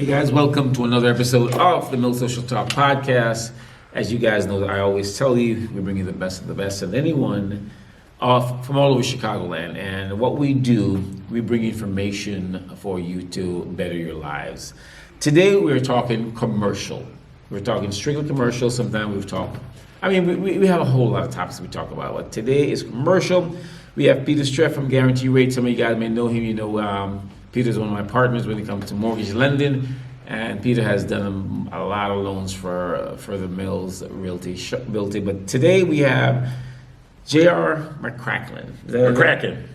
guys, welcome to another episode of the Mills Social Talk podcast. As you guys know, I always tell you, we bring you the best of anyone from all over Chicagoland. And what we do, we bring information for you to better your lives. Today, we're talking commercial. We're talking strictly commercial. Sometimes we've talked, we have a whole lot of topics we talk about. But today is commercial. We have Peter Streff from Guarantee Rate. Some of you guys may know him. You know, Peter's one of my partners when it comes to mortgage lending. And Peter has done a lot of loans for the Mills Realty. But today we have J.R. McCracken. McCracken.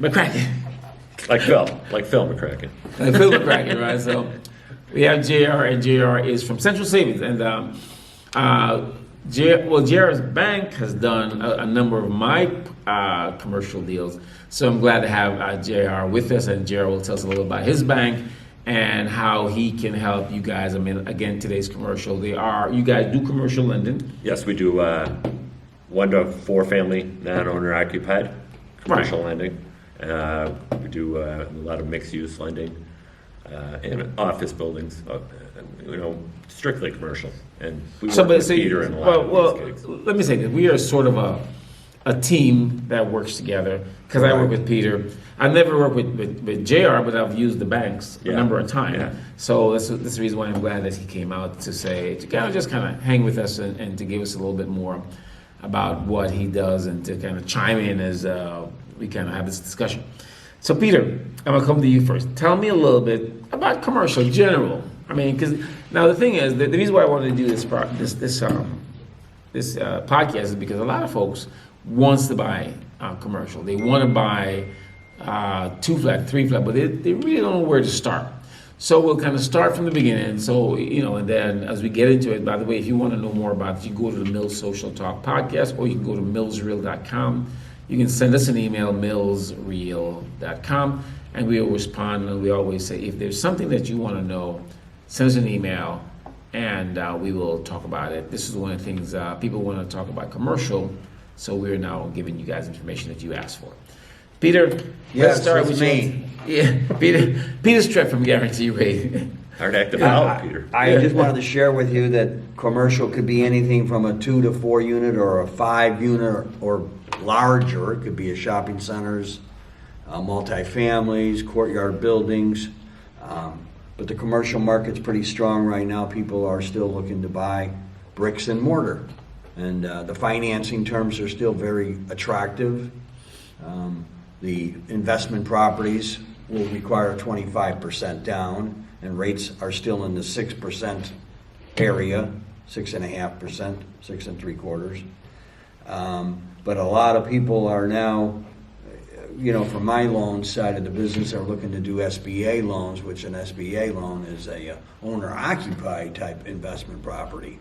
Like Phil McCracken. Like Phil McCracken, right? So we have J.R. and J.R. is from Central Savings. And J.R.'s bank has done a number of my commercial deals. So I'm glad to have J.R. with us, and J.R. will tell us a little about his bank and how he can help you guys. Again, today's commercial, you guys do commercial lending? Yes, we do 1 to 4 family, non-owner occupied commercial lending. We do a lot of mixed use lending in office buildings, strictly commercial. And we work with Peter and a lot of these gigs. Let me say this, we are sort of a team that works together, because I work with Peter. I never worked with JR, but I've used the banks a number of times. Yeah. So that's the reason why I'm glad that he came out to kind of hang with us and to give us a little bit more about what he does and to kind of chime in as we kind of have this discussion. So Peter, I'm gonna come to you first. Tell me a little bit about commercial in general. Because now the thing is, the reason why I wanted to do this podcast is because a lot of folks wants to buy commercial. They want to buy 2 flat, 3 flat, but they really don't know where to start. So we'll kind of start from the beginning. So, and then as we get into it, by the way, if you want to know more about it, you can go to the Mills Social Talk podcast, or you can go to millsreal.com. You can send us an email, millsreal.com, and we will respond. And we always say, if there's something that you want to know, send us an email, and we will talk about it. This is one of the things people want to talk about commercial, so we're now giving you guys information that you asked for. Peter, let's start with me. Yeah, Peter Streff from Guarantee Rate. Hard act about, Peter. I just wanted to share with you that commercial could be anything from a 2 to 4 unit or a 5 unit or larger. It could be a shopping centers, multi-families, courtyard buildings. But the commercial market's pretty strong right now. People are still looking to buy bricks and mortar. And the financing terms are still very attractive. The investment properties will require 25% down, and rates are still in the 6% area, 6.5%, 6 3/4. But a lot of people are now, from my loan side of the business, are looking to do SBA loans, which an SBA loan is a owner-occupied type investment property.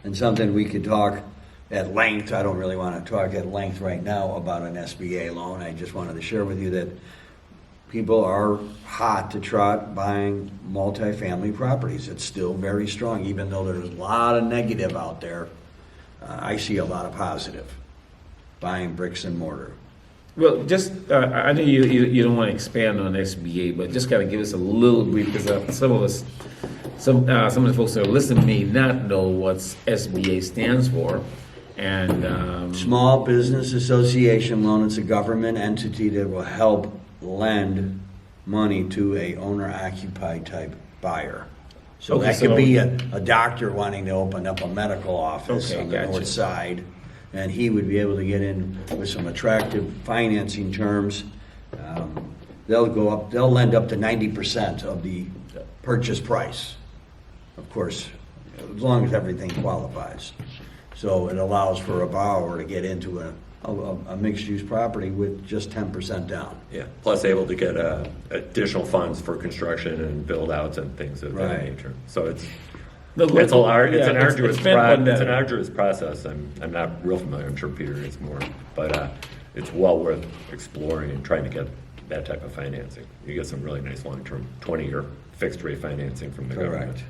And something we could talk at length. I don't really want to talk at length right now about an SBA loan. I just wanted to share with you that people are hot to trot buying multifamily properties. It's still very strong, even though there's a lot of negative out there. I see a lot of positive buying bricks and mortar. Well, just I know you don't want to expand on SBA, but just kind of give us a little brief, because some of the folks that are listening may not know what SBA stands for. And Small Business Association loan. It's a government entity that will help lend money to a owner-occupied type buyer. So that could be a doctor wanting to open up a medical office on the north side, and he would be able to get in with some attractive financing terms. They'll lend up to 90% of the purchase price, of course, as long as everything qualifies. So it allows for a borrower to get into a mixed-use property with just 10% down. Yeah, plus able to get additional funds for construction and build-outs and things of that nature. So it's an arduous process. I'm not real familiar. I'm sure Peter is more, but it's well worth exploring and trying to get that type of financing. You get some really nice long-term 20-year fixed-rate financing from the government,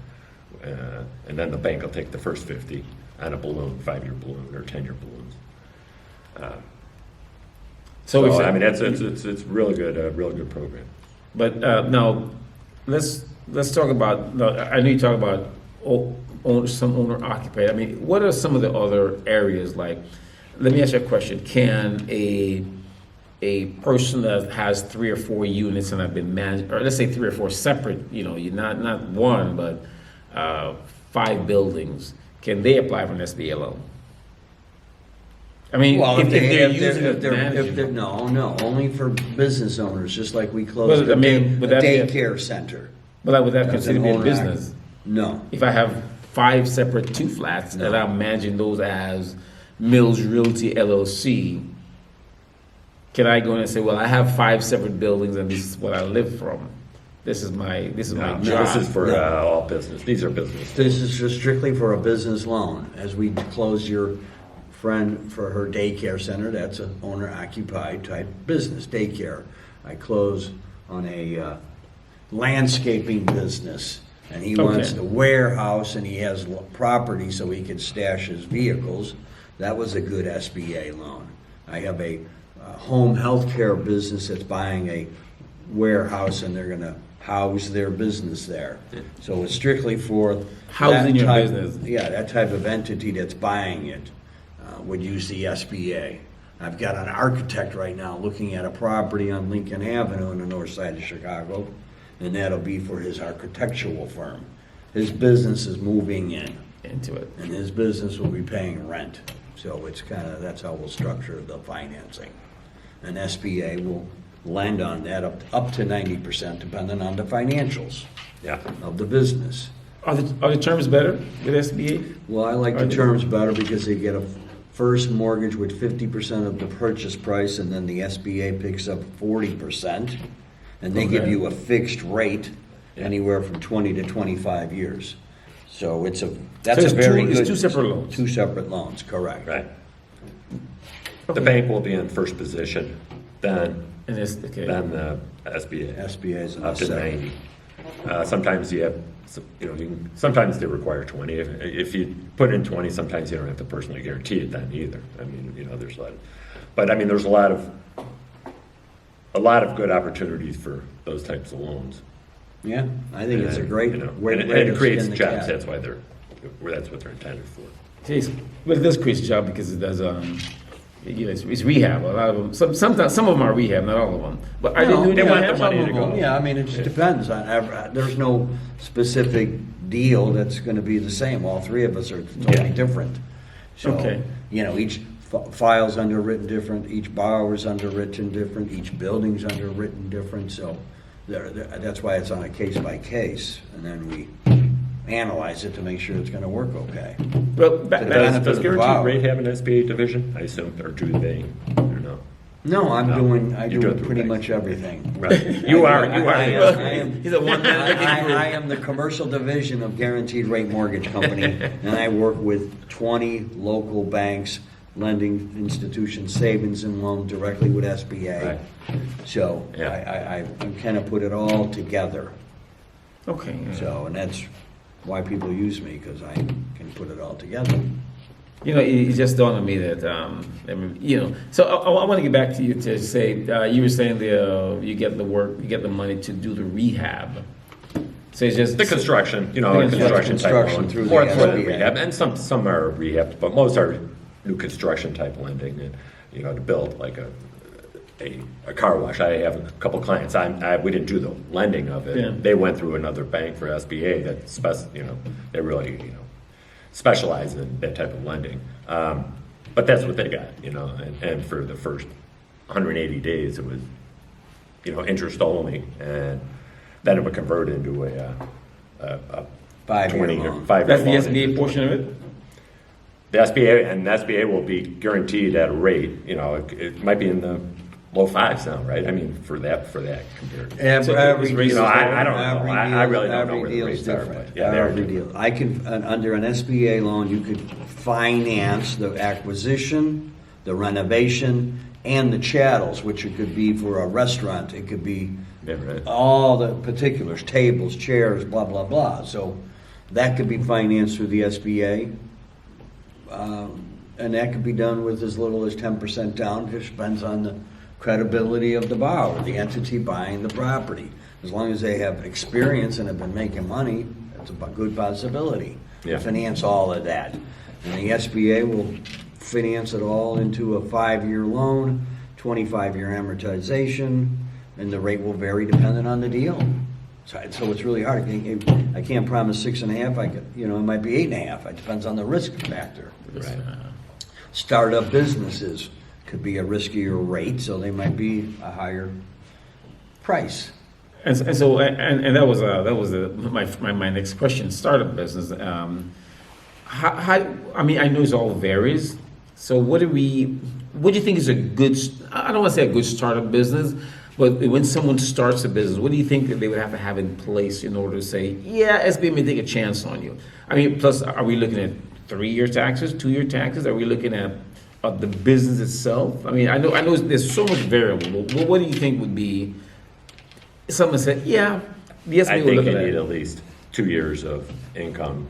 and then the bank will take the first 50 on a balloon, 5-year balloon or 10-year balloons. It's really good, a really good program. But now let's let's talk about, I know you talk about some owner occupied. I mean, what are some of the other areas? Like, let me ask you a question. Can a person that has 3 or 4 units and have been managed, or let's say 3 or 4 separate, you're not one, but 5 buildings, can they apply for an SBA loan? I mean, Well, if they're using it to manage it. no, only for business owners, just like we Well, closed I a mean, would that be a- daycare center. But would that That's consider an me a owner business? No, If I have 5 separate 2 flats and I'm managing those as Mills Realty LLC, can I go in and say, well, I have 5 separate buildings and this is what I live from? This is my job. This is for No. all business. These are business. this is just strictly for a business loan. As we close your friend for her daycare center, that's an owner-occupied type business, daycare. I close on a landscaping business, and he wants Okay. the warehouse, and he has property so he can stash his vehicles. That was a good SBA loan. I have a home healthcare business that's buying a warehouse, and they're gonna house their business there. So it's strictly for Housing that your type- business. Yeah, that type of entity that's buying it would use the SBA. I've got an architect right now looking at a property on Lincoln Avenue in the north side of Chicago, and that'll be for his architectural firm. His business is moving in, Into it. and his business will be paying rent. So it's that's how we'll structure the financing. An SBA will lend on that up to 90%, depending on the financials Yeah. of the business. Are the terms better with SBA? Well, I like the terms better because they get a first mortgage with 50% of the purchase price, and then the SBA picks up 40%. And they give Okay. you a fixed rate anywhere from 20 to 25 years. So that's So a it's very two- good. it's 2 separate loans. 2 separate loans, correct. Right. The bank will be in first position, then And it's, okay. the SBA. SBA is in Up the to second. 90. Sometimes you have, sometimes they require 20. If you put in 20, sometimes you don't have to personally guarantee it then either. I mean, there's a lot. But I mean, there's a lot of good opportunities for those types of loans. Yeah, I think it's a great And way and to it creates skin the jobs. cat. That's why that's what they're intended for. Jeez, but it does create a job because it does. It's rehab. A lot of them. Sometimes some of them are rehab, not all of them. But are No, they doing they want rehab? the money some to of go. them, yeah, I mean, it just depends on, there's no specific deal that's gonna be the same. All 3 of us are totally Yeah. different. So, Okay. each file's underwritten different, each borrower's underwritten different, each building's underwritten different, so that's why it's on a case by case. And then we analyze it to make sure it's gonna work okay. Well, The back, benefit Does of the borrower. Guaranteed Rate have an SBA division? I assume, or do they? I don't know. No, I No, you do do it through pretty banks. much everything. Right. You are. I am. he's a one-man I am the commercial division of Guaranteed Rate Mortgage Company, and I work with 20 local banks, lending institutions, savings and loan directly with SBA. Right. So Yeah. I kind of put it all together. Okay. Yeah. So, and that's why people use me, because I can put it all together. It just dawned on me that, So I want to get back to you to say you were saying you get the money to do the rehab. So it's just The construction, The construction type construction loan. through the More for the SBA. rehab, and some are rehab, but most are new construction type lending, and, to build like a car wash. I have a couple clients, we didn't do the lending of it. Yeah. They went through another bank for SBA they really, specialize in that type of lending. But that's what they got, and for the first 180 days, it was, interest only, and then it would convert into a 5-year 20-year, loan. 5-year that's the loan. SBA portion of it. The SBA will be guaranteed at a rate, it might be in the low 5s now, right? I mean, for that compared. So Every it's raised deal- I don't know. every I deal- really don't know every where the deal's rates are, different. but yeah, they are Every deal. I can, under an SBA loan, you could finance the acquisition, the renovation, and the chattels, which it could be for a restaurant. It could be Yeah, right. all the particulars, tables, chairs, blah, blah, blah. So that could be financed through the SBA. And that could be done with as little as 10% down. It depends on credibility of the borrower, the entity buying the property. As long as they have experience and have been making money, it's a good possibility Yeah. to finance all of that. And the SBA will finance it all into a 5-year loan, 25-year amortization, and the rate will vary depending on the deal. So it's really hard. I can't promise 6.5. It might be 8.5. It depends on the risk factor. Right. Startup businesses could be a riskier rate, so they might be a higher price. And so that was my next question. Startup business. How I mean, I know it all varies. So what do you think is a good? I don't want to say a good startup business, but when someone starts a business, what do you think that they would have in place in order to say, yeah, SBA may take a chance on you? I mean, plus, are we looking at 3-year taxes, 2-year taxes? Are we looking at the business itself? I mean, I know there's so much variable. What do you think would be? Someone said, yeah, the SBA I will think look you at need that. at least 2 years of income,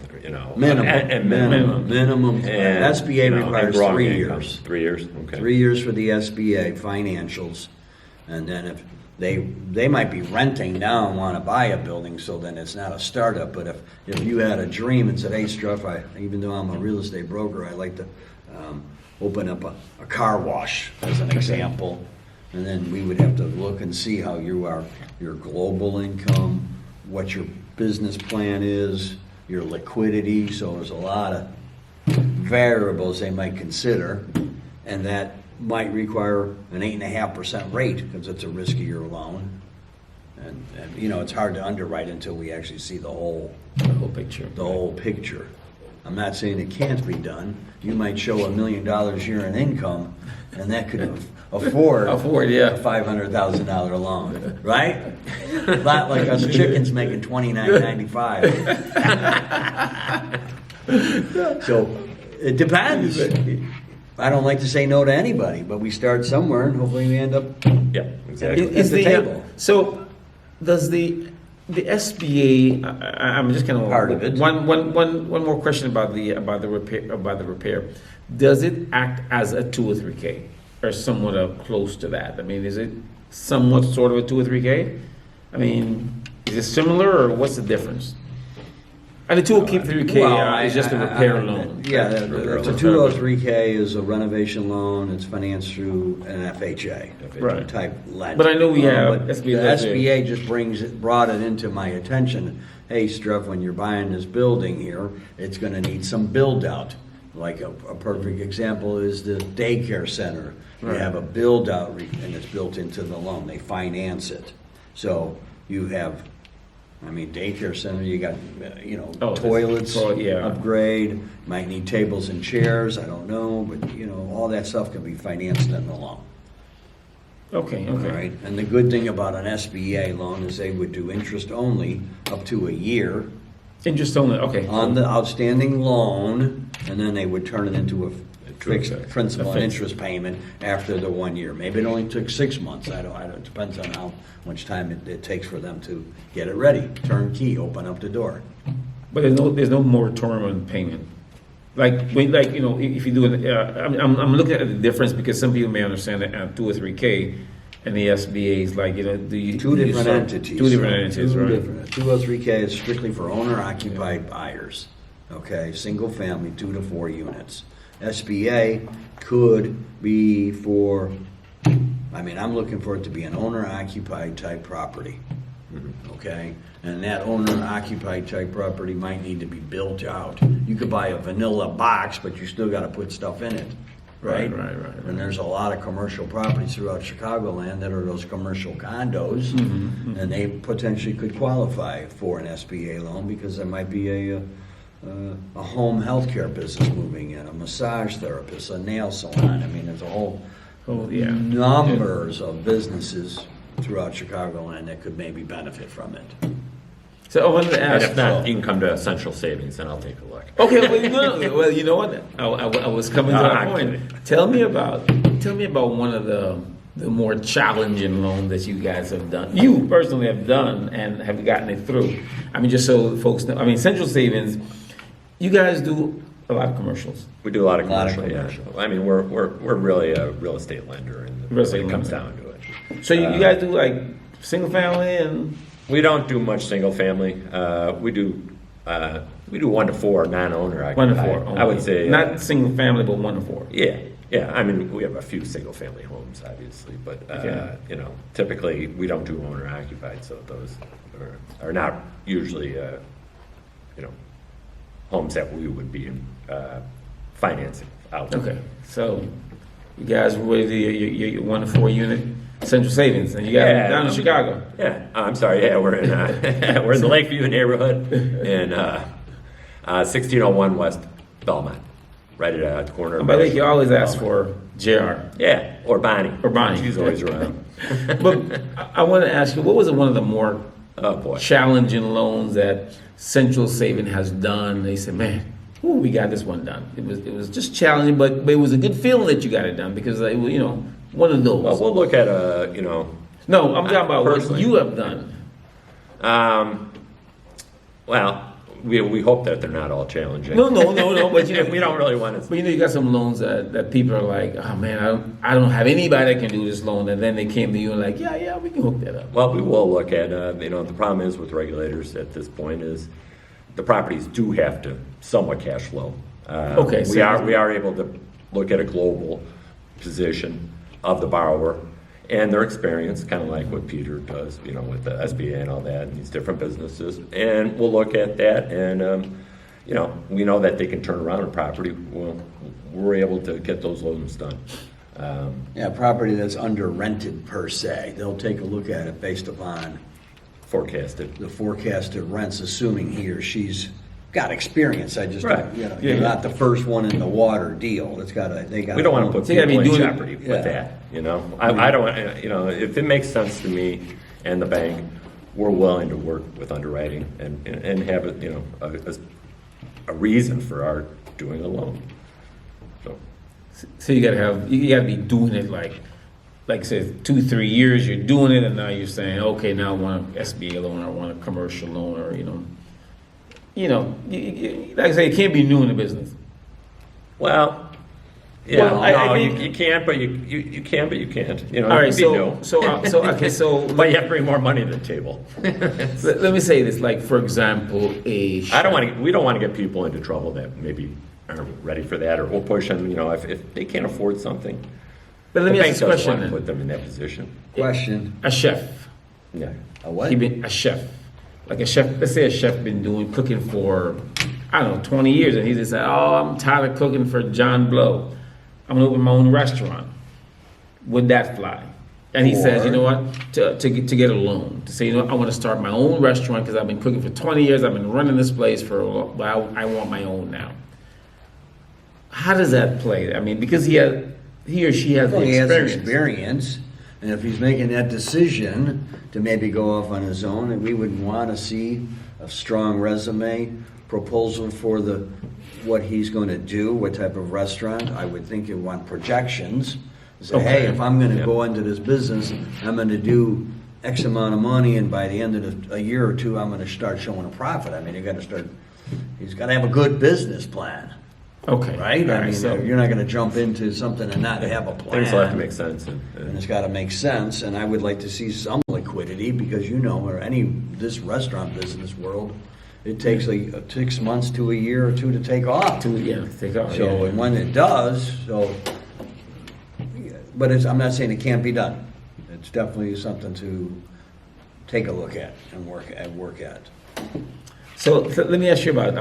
Minimum. and Minimum. And, SBA requires and growing 3 income. years. 3 years, okay. 3 years for the SBA financials, and then if they might be renting now and want to buy a building, so then it's not a startup. But if you had a dream and said, hey, Streff, even though I'm a real estate broker, I like to open up a car wash as an example, and then we would have to look and see how your global income, what your business plan is, your liquidity. So there's a lot of variables they might consider, and that might require an 8.5% rate because it's a riskier loan. And it's hard to underwrite until we actually see the whole picture. The whole picture. I'm not saying it can't be done. You might show $1 million a year in income, and that could afford a $500,000 loan, right? A lot like us chickens making $29.95. So it depends. I don't like to say no to anybody, but we start somewhere, and hopefully we end up Yeah, exactly. At the table. So does the SBA? I'm just kind of Part of it. One more question about the repair. Does it act as a 2 or 3K or somewhat close to that? I mean, is it somewhat sort of a 2 or 3K? I mean, is it similar or what's the difference? And the 203K is just a repair loan. Yeah, Right. the 203K is a renovation loan. It's financed through an FHA Right. type lending. But I know we have But SBA the does SBA just brought it into my attention. Hey, Streff, when you're buying this building here, it's going to need some build out. Like a perfect example is the daycare center. They have a build out and it's built into the loan. They finance it. So you have, daycare center, you got, toilets, upgrade, might need tables and chairs, I don't know, but, all that stuff can be financed in the loan. Okay. All right, and the good thing about an SBA loan is they would do interest only up to a year Interest only. Okay. on the outstanding loan, and then they would turn it into a fixed principal and interest payment after the 1 year. Maybe it only took 6 months. I don't. It depends on how much time it takes for them to get it ready. Turnkey, open up the door. But there's no moratorium on payment. If you do it, I'm looking at the difference because some people may understand that 2 or 3K, and the SBA is Two different entities. Two different entities, right? 203K is strictly for owner-occupied buyers. Okay, single family, 2 to 4 units. SBA could be for, I'm looking for it to be an owner-occupied type property. Okay, and that owner-occupied type property might need to be built out. You could buy a vanilla box, but you still got to put stuff in it, right? Right. And there's a lot of commercial properties throughout Chicagoland that are those commercial condos, and they potentially could qualify for an SBA loan because there might be a home healthcare business moving in, a massage therapist, a nail salon. There's a whole numbers of businesses throughout Chicagoland that could maybe benefit from it. So I wanted to And ask. if not, income to essential savings, then I'll take a look. Okay, well, you know what? I was coming to that I'm point. kidding. Tell me about one of the more challenging loans that you guys have done. You personally have done and have gotten it through. Just so folks know. Central Savings, you guys do A lot of commercials. We do a lot of A lot of commercial, commercial. yeah. I mean, we're really a real estate lender Real estate when it comes lender. down to it. So you guys do like single family and We don't do much single family. We do 1 to 4 non-owner 1 to occupied. 4. I would say not single family, but 1 to 4. Yeah. I mean, we have a few single family homes, obviously, but Okay. typically we don't do owner occupied, so those are not usually homes that we would be financing out. Okay, so you guys were with your 1 to 4 unit central savings, and you guys Yeah. down in Chicago. Yeah, I'm sorry. Yeah, we're in we're in the Lakeview neighborhood in 1601 West Belmont, right at the corner. And of by the way, you always ask Belmont. for JR. Yeah, or Bonnie. Or Bonnie. She's always around. But I want to ask you, what was one of the more Oh boy. challenging loans that Central Saving has done? They said, man, ooh, we got this one done. It was just challenging, but it was a good feeling that you got it done because one of those. Well, we'll look at No, I'm talking about what personally. you have done. Well, we hope that they're not all challenging. No, but we don't really want to. But you got some loans that people are like, oh man, I don't have anybody that can do this loan, and then they came to you and like, yeah, we can hook that up. Well, we will look at, the problem is with regulators at this point is the properties do have to somewhat cash flow. Okay, We are able to look at a global position of the borrower and their experience, kind of like what Peter does, with the SBA and all that, and these different businesses. And we'll look at that and, we know that they can turn around a property. Well, we're able to get those loans done. Yeah, property that's under rented per se, they'll take a look at it based upon Forecasted. the forecasted rents, assuming he or she's got experience. I just, Right. you're not the first one in the water deal. They got. We don't want to put So you gotta people be in doing it- jeopardy Yeah. with that, I don't, if it makes sense to me and the bank, we're willing to work with underwriting and have a reason for our doing a loan. So, So you gotta be doing it like I said, 2-3 years you're doing it, and now you're saying, okay, now I want an SBA loan, or I want a commercial loan, or like I say, it can't be new in the business. well, Well, I think- you can't, but you can, but you can't. All right, it can be new. so But you have to bring more money to the table. let me say this, like for example, we don't want to get people into trouble that maybe aren't ready for that, or we'll push them, if they can't afford something. But let The me bank ask you a doesn't question want to then. put them in that position. Question, A chef, Yeah. a what? a chef, like a chef. Let's say a chef been cooking for, I don't know, 20 years, and he just said, "Oh, I'm tired of cooking for John Blow. I'm gonna open my own restaurant." Would that fly? And he says, "You know what? To get a loan, to say, I want to start my own restaurant because I've been cooking for 20 years. I've been running this place for a long, but I want my own now." How does that play? I mean, because he or she has Well, the he has experience. experience, and if he's making that decision to maybe go off on his own, and we would want to see a strong resume, proposal for what he's going to do, what type of restaurant. I would think you'd want projections. Say, Okay. hey, if I'm going to Yeah. go into this business, I'm going to do X amount of money, and by the end of a year or two, I'm going to start showing a profit. I mean, he's got to have a good business plan. Okay, Right? All I mean, so you're not going to jump into something and not have a plan. Things will have to make sense. And it's got to make sense, and I would like to see some liquidity, because or this restaurant business world, it takes 6 months to a year or two to take off. take off. So, yeah. and when it does, but I'm not saying it can't be done. It's definitely something to take a look at and work at. So let me ask you about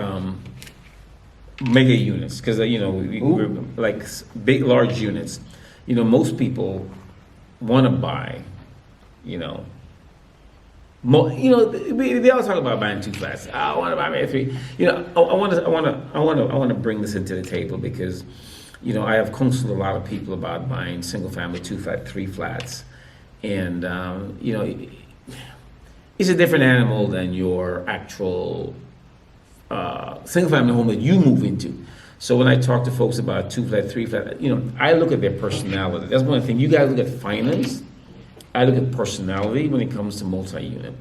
mega units, because we're like big, large units. Most people want to buy. They all talk about buying 2 flats. I want to buy maybe 3. I want to bring this into the table because, I have counseled a lot of people about buying single family 2 flat, 3 flats, and it's a different animal than your actual single family home that you move into. So when I talk to folks about 2 flat, 3 flat, I look at their personality. That's one thing. You guys look at finance. I look at personality when it comes to multi-unit.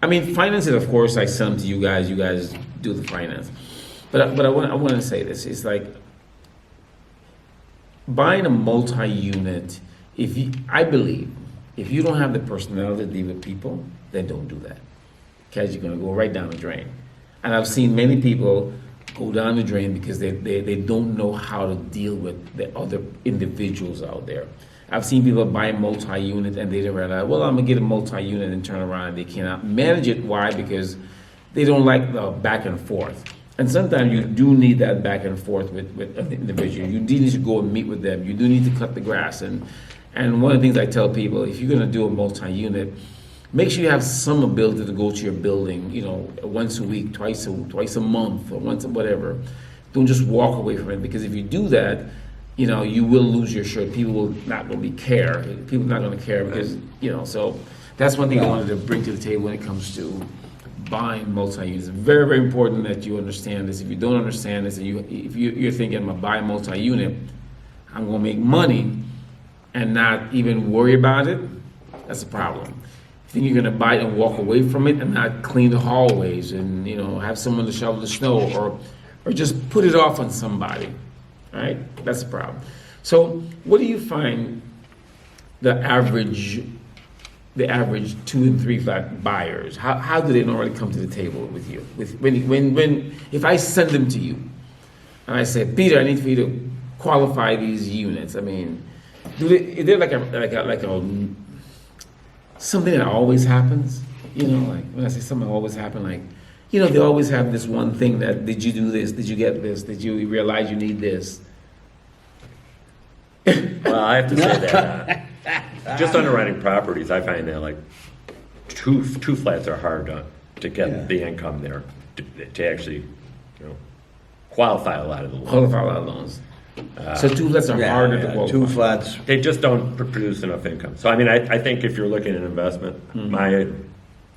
I mean, finances, of course, I send them to you guys. You guys do the finance. But I want to say this. It's like buying a multi-unit. I believe if you don't have the personnel to deal with people, then don't do that, because you're going to go right down the drain. And I've seen many people go down the drain because they don't know how to deal with the other individuals out there. I've seen people buy multi-unit and they realize, well, I'm gonna get a multi-unit and turn around. They cannot manage it. Why? Because they don't like the back and forth. And sometimes you do need that back and forth with an individual. You do need to go and meet with them. You do need to cut the grass. And one of the things I tell people, if you're gonna do a multi-unit, make sure you have some ability to go to your building, once a week, twice a month, or once, whatever. Don't just walk away from it, because if you do that, you will lose your shirt. People will not really care. People are not going to care because, so that's one thing I wanted to bring to the table when it comes to buying multi-units. It's very, very important that you understand this. If you don't understand this, and if you're thinking, I'm going to buy a multi-unit, I'm going to make money and not even worry about it, that's a problem. You think you're going to buy it and walk away from it and not clean the hallways and, have someone to shovel the snow or just put it off on somebody. All right, that's the problem. So, what do you find the average 2 and 3 flat buyers? How do they normally come to the table with you? When if I send them to you, and I say, Peter, I need for you to qualify these units. I mean, is there like a something that always happens? Like when I say something that always happens, like. They always have this one thing that, did you do this? Did you get this? Did you realize you need this? Well, I have to say that just underwriting properties, I find that like two flats are hard to get the income there to actually qualify a lot of the loans. Qualify a lot of loans. So 2 flats are harder to qualify. 2 flats. They just don't produce enough income. So I mean, I think if you're looking at investment,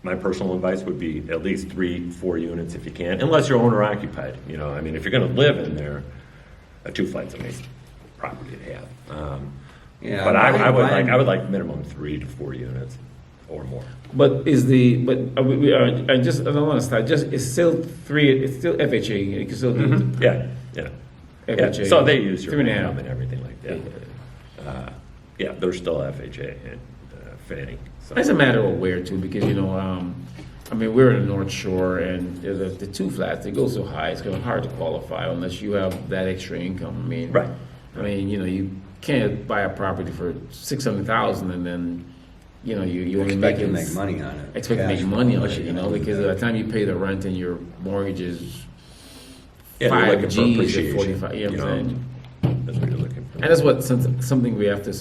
my personal advice would be at least 3-4 units if you can, unless you're owner occupied. I mean, if you're going to live in there, a 2-flat's a nice property to have. But I would like minimum 3 to 4 units or more. But I don't want to start. It's still 3. It's still FHA. You can still do Yeah. FHA. So they use your 3.5 income and everything like that. They're still FHA and Fannie. So. It's a matter of where too, because we're in the North Shore, and the 2 flats, they go so high, it's going to be hard to qualify unless you have that extra income. Right. You can't buy a property for $600,000 and then you only Expect to make money on it. Expect to make money on it, because by the time you pay the rent and your mortgage is 5 G's at 45. You know what I'm saying? That's what you're looking for. And that's what something we have to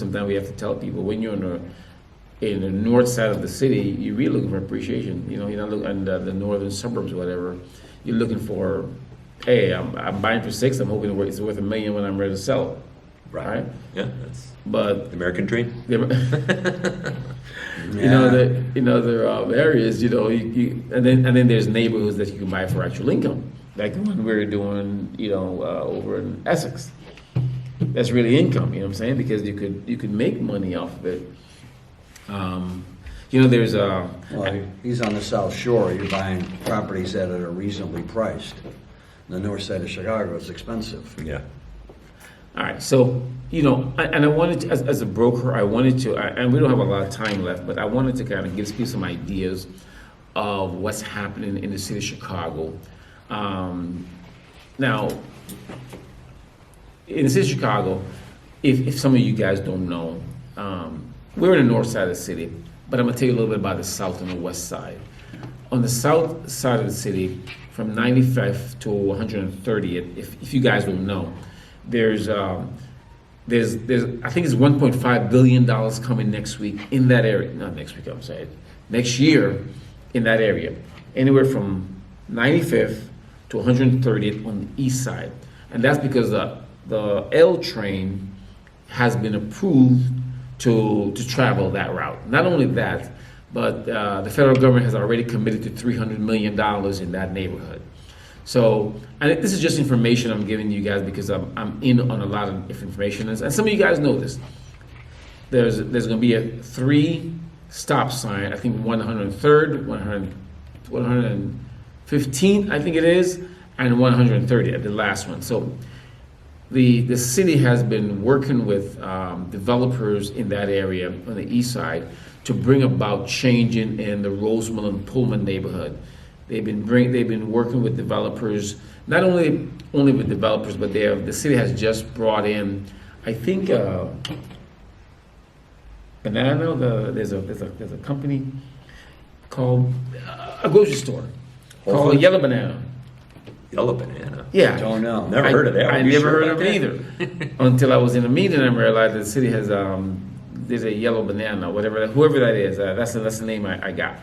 tell people. When you're in the north side of the city, you're really looking for appreciation. You're not looking in the northern suburbs or whatever. You're looking for, hey, I'm buying for $6. I'm hoping it's worth $1 million when I'm ready to sell it. Right? Yeah, that's But the American dream. There are areas, and then there's neighborhoods that you can buy for actual income, like the one we're doing, over in Essex. That's really income, you know what I'm saying? Because you could make money off of it. There's a. Well, he's on the South Shore. You're buying properties that are reasonably priced. The north side of Chicago is expensive. Yeah. All right, so and I wanted to, as a broker, and we don't have a lot of time left, but I wanted to kind of give you some ideas of what's happening in the city of Chicago. Now, in the city of Chicago, if some of you guys don't know, we're in the north side of the city, but I'm going to tell you a little bit about the south and the west side. On the south side of the city, from 95th to 130th, if you guys don't know, there's I think it's $1.5 billion coming next week in that area. Not next week, I'm saying. Next year in that area. Anywhere from 95th to 130th on the east side. And that's because the L train has been approved to travel that route. Not only that, but the federal government has already committed to $300 million in that neighborhood. So, and this is just information I'm giving you guys because I'm in on a lot of information, and some of you guys know this. There's going to be a 3 stop sign. I think 103rd, 115th, I think it is, and 130 at the last one. So the city has been working with developers in that area on the east side to bring about change in the Rosemont and Pullman neighborhood. They've been working with developers, not only with developers, but the city has just brought in, I think, Banana. There's a company called a grocery store called Yellow Banana. Yellow Banana. Yeah. Don't know. Never heard of that. I Are you never sure heard about of it either until I was in a meeting and realized that the city has there's a Yellow Banana, whoever that is. That's the name I got.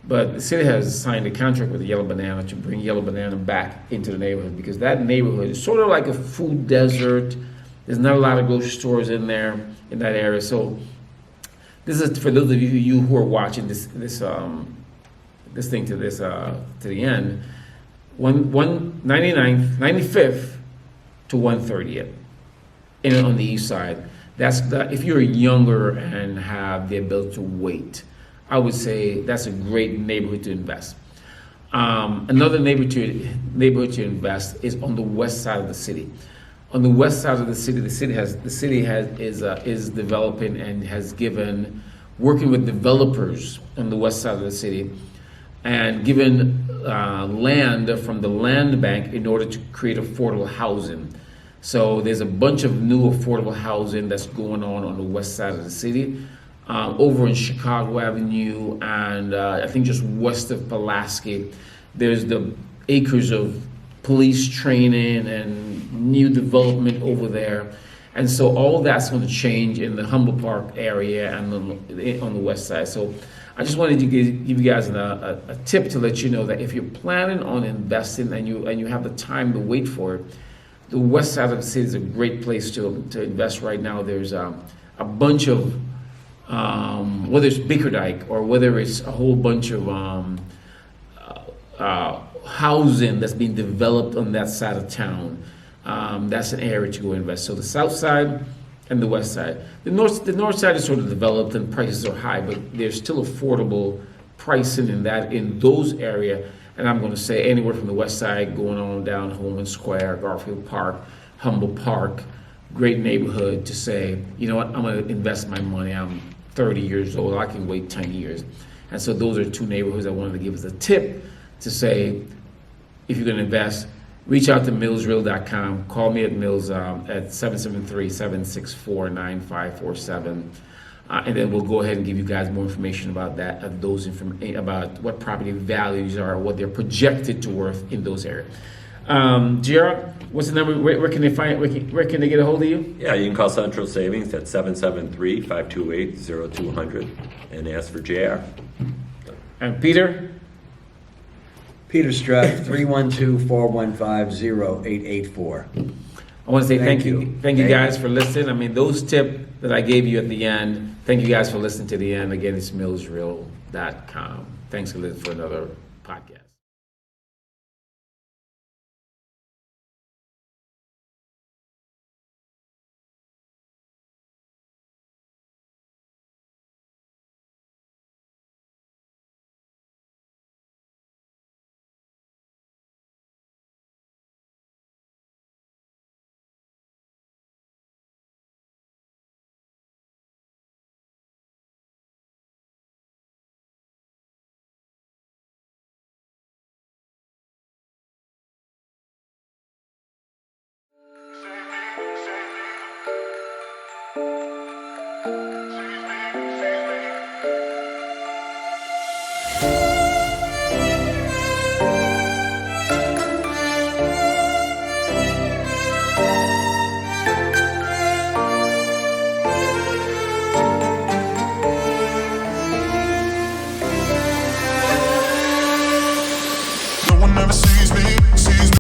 But the city has signed a contract with the Yellow Banana to bring Yellow Banana back into the neighborhood, because that neighborhood is sort of like a food desert. There's not a lot of grocery stores in there, in that area. So this is for those of you who are watching this thing to the end. 95th to 130th on the east side. If you're younger and have the ability to wait, I would say that's a great neighborhood to invest. Another neighborhood to invest is on the west side of the city. On the west side of the city, the city is developing and has working with developers on the west side of the city, and given land from the land bank in order to create affordable housing. So there's a bunch of new affordable housing that's going on the west side of the city, over in Chicago Avenue, and I think just west of Pulaski. There's the acres of police training and new development over there. And so all that's going to change in the Humboldt Park area and on the west side. So I just wanted to give you guys a tip to let you know that if you're planning on investing and you have the time to wait for it, the west side of the city is a great place to invest right now. There's a bunch of, whether it's Bickerdike or whether it's a whole bunch of housing that's being developed on that side of town. That's an area to go invest. So the south side and the west side. The north side is sort of developed and prices are high, but there's still affordable pricing in those areas. And I'm going to say anywhere from the west side going on down Holman Square, Garfield Park, Humboldt Park, great neighborhood to say, you know what, I'm going to invest my money. I'm 30 years old. I can wait 10 years. And so those are two neighborhoods I wanted to give as a tip to say, if you're going to invest, reach out to millsreal.com. Call me at Mills at 773-764-9547. And then we'll go ahead and give you guys more information about that, about what property values are, what they're projected to worth in those areas. JR, what's the number? Where can they find? Where can they get a hold of you? Yeah, you can call Central Savings at 773-528-0200 and ask for JR. And Peter? Peter Streff, 312-415-0884. I want to say thank Thank you. you. Thank you Thank guys for listening. I mean, those tips that I gave you at the end, thank you guys for listening to the end. Again, it's millsreal.com. Thanks for listening for another podcast.